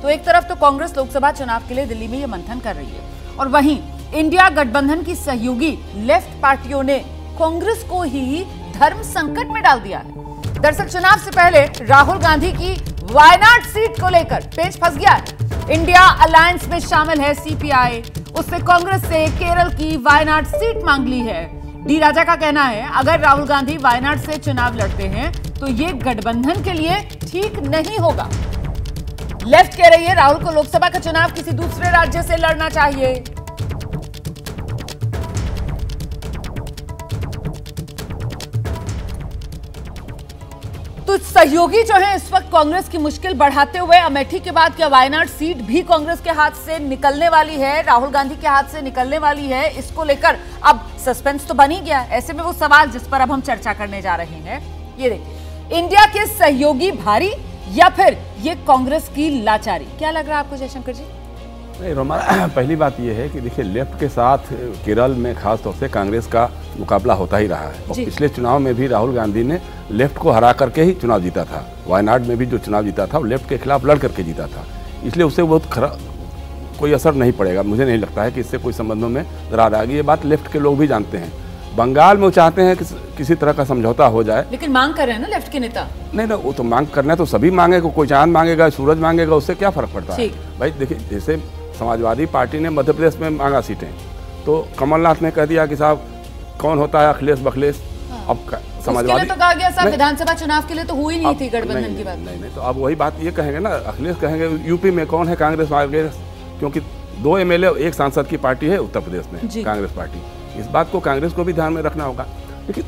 तो एक तरफ तो कांग्रेस लोकसभा चुनाव के लिए दिल्ली में ये मंथन कर रही है और वहीं इंडिया गठबंधन की सहयोगी लेफ्ट पार्टियों ने कांग्रेस को ही धर्म संकट में डाल दिया है। दरअसल चुनाव से पहले राहुल गांधी की वायनाड सीट को लेकर पेच फंस गया है। इंडिया अलायंस में शामिल है सीपीआई, उससे कांग्रेस से केरल की वायनाड सीट मांग ली है। डी राजा का कहना है अगर राहुल गांधी वायनाड से चुनाव लड़ते हैं तो ये गठबंधन के लिए ठीक नहीं होगा। लेफ्ट कह रही है राहुल को लोकसभा का चुनाव किसी दूसरे राज्य से लड़ना चाहिए। तो सहयोगी जो है इस वक्त कांग्रेस की मुश्किल बढ़ाते हुए अमेठी के बाद क्या वायनाड सीट भी कांग्रेस के हाथ से निकलने वाली है, राहुल गांधी के हाथ से निकलने वाली है, इसको लेकर अब सस्पेंस तो बन ही गया। ऐसे में वो सवाल जिस पर अब हम चर्चा करने जा रहे हैं, ये देखिए, इंडिया के सहयोगी भारी या फिर ये कांग्रेस की लाचारी, क्या लग रहा है आपको जयशंकर जी? नहीं रोमा, पहली बात यह है कि देखिए लेफ्ट के साथ केरल में खास तौर से कांग्रेस का मुकाबला होता ही रहा है और पिछले चुनाव में भी राहुल गांधी ने लेफ्ट को हरा करके ही चुनाव जीता था। वायनाड में भी जो चुनाव जीता था वो लेफ्ट के खिलाफ लड़ करके जीता था, इसलिए उससे बहुत कोई असर नहीं पड़ेगा। मुझे नहीं लगता है कि इससे कोई संबंधों में दरार आ गई। ये बात लेफ्ट के लोग भी जानते हैं। बंगाल में वो चाहते हैं कि किसी तरह का समझौता हो जाए, लेकिन मांग कर रहे हैं ना लेफ्ट के नेता। नहीं वो तो मांग करना है तो सभी मांगेगा, कोई चांद मांगेगा, सूरज मांगेगा, उससे क्या फर्क पड़ता है भाई। देखिए जैसे समाजवादी पार्टी ने मध्य प्रदेश में मांगा सीटें, तो कमलनाथ ने कह दिया कि साहब कौन होता है अखिलेश बखलेश। अब समाजवादी तो कहा गया साहब विधानसभा चुनाव के लिए तो हुई नहीं थी गठबंधन की बात। नहीं तो अब वही बात ये कहेंगे ना, अखिलेश कहेंगे यूपी में कौन है कांग्रेस, क्योंकि 2 एमएलए 1 सांसद की पार्टी है उत्तर प्रदेश में कांग्रेस पार्टी। इस बात को कांग्रेस को भी ध्यान में रखना होगा। लेकिन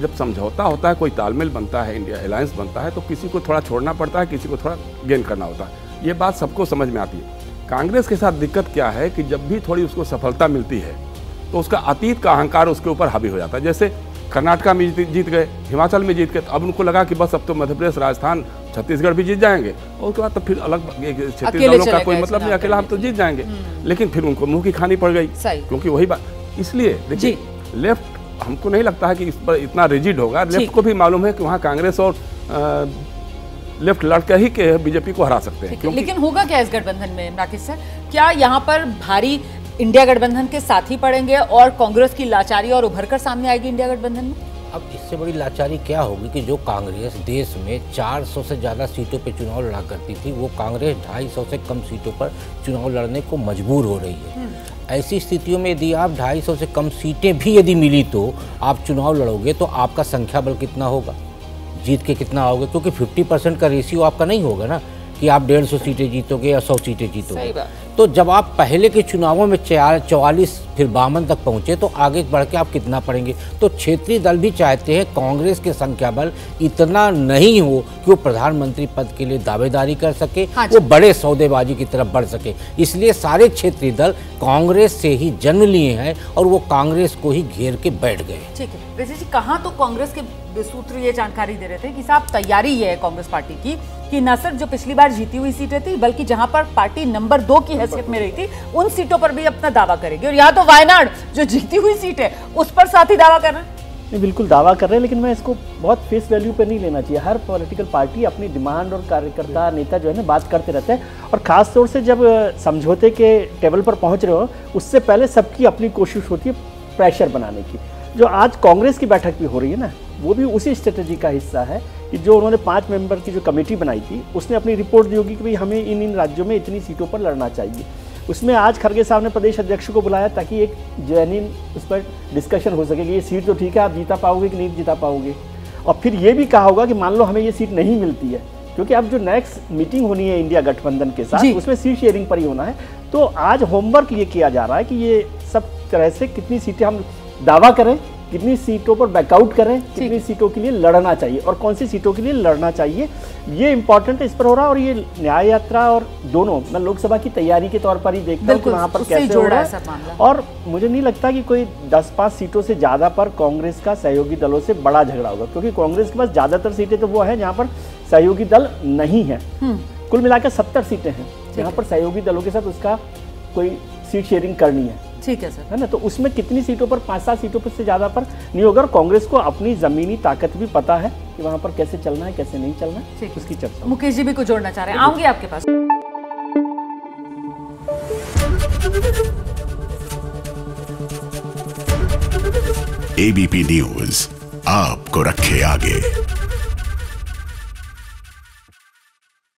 जब समझौता होता है, कोई तालमेल बनता है, इंडिया अलायंस बनता है, तो किसी को थोड़ा छोड़ना पड़ता है, किसी को थोड़ा गेन करना होता है। ये बात सबको समझ में आती है। कांग्रेस के साथ दिक्कत क्या है कि जब भी थोड़ी उसको सफलता मिलती है तो उसका अतीत का अहंकार उसके ऊपर हावी हो जाता है। जैसे कर्नाटका में जीत गए, हिमाचल में जीत गए, तो अब उनको लगा कि बस अब तो मध्य प्रदेश, राजस्थान, छत्तीसगढ़ भी जीत जाएंगे और उसके बाद तो फिर अलग छत्तीस दलों का कोई मतलब नहीं, अकेला हम तो जीत जाएंगे। लेकिन फिर उनको मुंह की खानी पड़ गई, क्योंकि वही बात। इसलिए देखिए लेफ्ट हमको नहीं लगता है कि इस पर इतना रिजिड होगा। लेफ्ट को भी मालूम है कि वहाँ कांग्रेस और लेफ्ट लड़के ही के बीजेपी को हरा सकते हैं। लेकिन होगा क्या इस गठबंधन में राकेश सर? क्या यहाँ पर भारी इंडिया गठबंधन के साथी पड़ेंगे और कांग्रेस की लाचारी और उभर कर सामने आएगी इंडिया गठबंधन में? अब इससे बड़ी लाचारी क्या होगी कि जो कांग्रेस देश में 400 से ज़्यादा सीटों पे चुनाव लड़ा करती थी, वो कांग्रेस 250 से कम सीटों पर चुनाव लड़ने को मजबूर हो रही है। ऐसी स्थितियों में यदि आप 250 से कम सीटें भी यदि मिली तो आप चुनाव लड़ोगे तो आपका संख्या बल कितना होगा, जीत के कितना आओगे? क्योंकि 50% का रेशियो आपका नहीं होगा ना कि आप 150 सीटें जीतोगे या 100 सीटें जीतोगे। तो जब आप पहले के चुनावों में 44 फिर 52 तक पहुंचे तो आगे बढ़ के आप कितना पड़ेंगे? तो क्षेत्रीय दल भी चाहते हैं कांग्रेस के संख्या बल इतना नहीं हो कि वो प्रधानमंत्री पद के लिए दावेदारी कर सके, वो बड़े सौदेबाजी की तरफ बढ़ सके। इसलिए सारे क्षेत्रीय दल कांग्रेस से ही जन्म लिए हैं और वो कांग्रेस को ही घेर के बैठ गए। ठीक है, वैसे जी कहाँ तो कांग्रेस के सूत्र ये जानकारी दे रहे थे कि साहब तैयारी ये है कांग्रेस पार्टी की कि न सिर्फ जो पिछली बार जीती हुई सीटें थी बल्कि जहां पर पार्टी नंबर 2 की हैसियत में रही थी उन सीटों पर भी अपना दावा करेगी। और यहाँ तो वायनाड जो जीती हुई सीट है उस पर साथ ही दावा कर रहे हैं। नहीं, बिल्कुल दावा कर रहे हैं, लेकिन मैं इसको बहुत फेस वैल्यू पे नहीं लेना चाहिए। हर पॉलिटिकल पार्टी अपनी डिमांड और कार्यकर्ता नेता जो है ना बात करते रहते हैं, और खास तौर से जब समझौते के टेबल पर पहुंच रहे हो उससे पहले सबकी अपनी कोशिश होती है प्रेशर बनाने की। जो आज कांग्रेस की बैठक भी हो रही है ना, वो भी उसी स्ट्रेटजी का हिस्सा है कि जो उन्होंने 5 मेंबर की जो कमेटी बनाई थी उसने अपनी रिपोर्ट दी होगी कि भाई हमें इन राज्यों में इतनी सीटों पर लड़ना चाहिए। उसमें आज खड़गे साहब ने प्रदेश अध्यक्ष को बुलाया ताकि एक जेन्युइन उस पर डिस्कशन हो सके कि ये सीट तो ठीक है, आप जीता पाओगे कि नहीं जीता पाओगे। और फिर ये भी कहा होगा कि मान लो हमें ये सीट नहीं मिलती है, क्योंकि अब जो नेक्स्ट मीटिंग होनी है इंडिया गठबंधन के साथ उसमें सीट शेयरिंग पर ही होना है। तो आज होमवर्क ये किया जा रहा है कि ये सब तरह से कितनी सीटें हम दावा करें, कितनी सीटों पर बैकआउट करें, कितनी सीटों के लिए लड़ना चाहिए और कौन सी सीटों के लिए लड़ना चाहिए, ये इंपॉर्टेंट इस पर हो रहा है। और ये न्याय यात्रा और दोनों मैं लोकसभा की तैयारी के तौर पर ही देखता हूँ कि वहाँ पर कैसे हो रहा है। और मुझे नहीं लगता कि कोई 10-5 सीटों से ज़्यादा पर कांग्रेस का सहयोगी दलों से बड़ा झगड़ा होगा, क्योंकि कांग्रेस के पास ज़्यादातर सीटें तो वो है जहाँ पर सहयोगी दल नहीं है। कुल मिलाकर 70 सीटें हैं जहाँ पर सहयोगी दलों के साथ उसका कोई सीट शेयरिंग करनी है। ठीक है सर, है ना। तो उसमें कितनी सीटों पर 5-7 सीटों पर से ज़्यादा पर नहीं होगा। और कांग्रेस को अपनी ज़मीनी ताकत भी पता है कि वहाँ पर कैसे चलना है कैसे नहीं चलना है, उसकी चर्चा। मुकेश जी भी कुछ जोड़ना चाह रहे हैं, आऊंगी आपके पास। एबीपी न्यूज आपको रखे आगे।